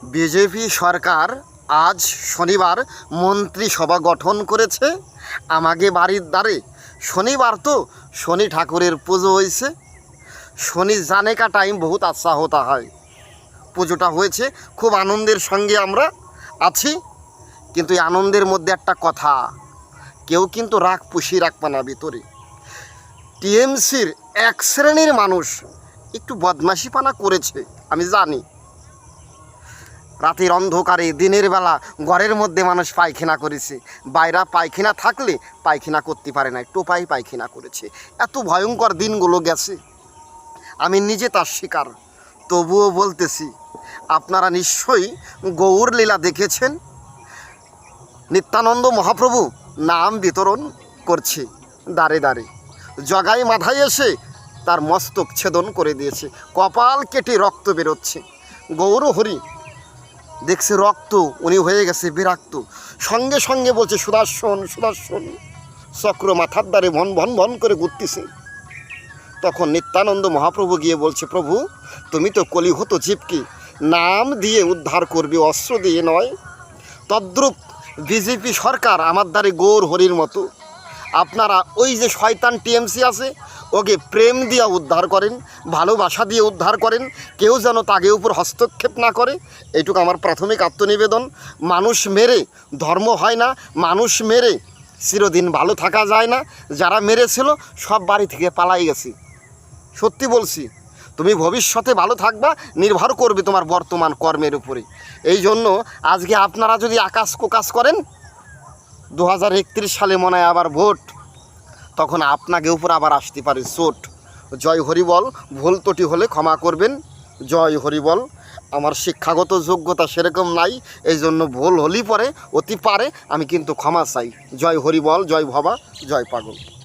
BJP সরকার আজ শনিবার মন্ত্রিসভা গঠন করেছে আমাকে বাড়ির দ্বারে। শনিবার তো শনি ঠাকুরের পুজো হয়েছে। শনি জানে কা টাইম বহুত আচ্ছা হতা হয়। পুজোটা হয়েছে, খুব আনন্দের সঙ্গে আমরা আছি। কিন্তু এই আনন্দের মধ্যে একটা কথা, কেউ কিন্তু রাগ পুষিয়ে রাখবে না ভিতরে। টিএমসির এক শ্রেণীর মানুষ একটু বদমাশিপানা করেছে, আমি জানি। রাতের অন্ধকারে দিনের বেলা ঘরের মধ্যে মানুষ পায়খানা করেছে, বাইরে পায়খানা থাকলে পায়খানা করতে পারে না, টোপাই পায়খানা করেছে। এত ভয়ঙ্কর দিনগুলো গেছে, আমি নিজে তার শিকার। তবুও বলতেছি, আপনারা নিশ্চয়ই গৌর লীলা দেখেছেন। নিত্যানন্দ মহাপ্রভু নাম বিতরণ করছে দাঁড়ে দাঁড়ে, জগাই মাথায় এসে তার মস্তক ছেদন করে দিয়েছে, কপাল কেটে রক্ত বেরোচ্ছে। গৌর হরি দেখছে রক্ত, উনি হয়ে গেছে বিরক্ত। সঙ্গে সঙ্গে বলছে সুদর্শন সুদর্শন, চক্র মাথার দ্বারে ভন ভন ভন করে ঘুরতেছে। তখন নিত্যানন্দ মহাপ্রভু গিয়ে বলছে, প্রভু তুমি তো কলিহত জীবকে নাম দিয়ে উদ্ধার করবে, অস্ত্র দিয়ে নয়। তদ্রূপ বিজেপি সরকার আমার দ্বারে গৌর হরির মতো আপনারা ওই যে শয়তান টিএমসি আছে, ওকে প্রেম দিয়ে উদ্ধার করেন, ভালোবাসা দিয়ে উদ্ধার করেন। কেউ যেন তাকে উপর হস্তক্ষেপ না করে, এইটুকু আমার প্রাথমিক আত্মনিবেদন। মানুষ মেরে ধর্ম হয় না, মানুষ মেরে চিরদিন ভালো থাকা যায় না। যারা মেরেছিল সব বাড়ি থেকে পালাই গেছে। সত্যি বলছি, তুমি ভবিষ্যতে ভালো থাকবা নির্ভর করবে তোমার বর্তমান কর্মের উপরে। এই জন্য আজকে আপনারা যদি আকাশ কোকাশ করেন, 2031 সালে মনে হয় আবার ভোট, তখন আপনাকে উপর আবার আসতে পারে চোট। জয় হরিবল। ভুল ত্রুটি হলে ক্ষমা করবেন। জয় হরিবল। আমার শিক্ষাগত যোগ্যতা সেরকম নাই, এই জন্য ভুল হলেই পরে অতি পারে, আমি কিন্তু ক্ষমা চাই। জয় হরিবল, জয় ভবা, জয় পাগল।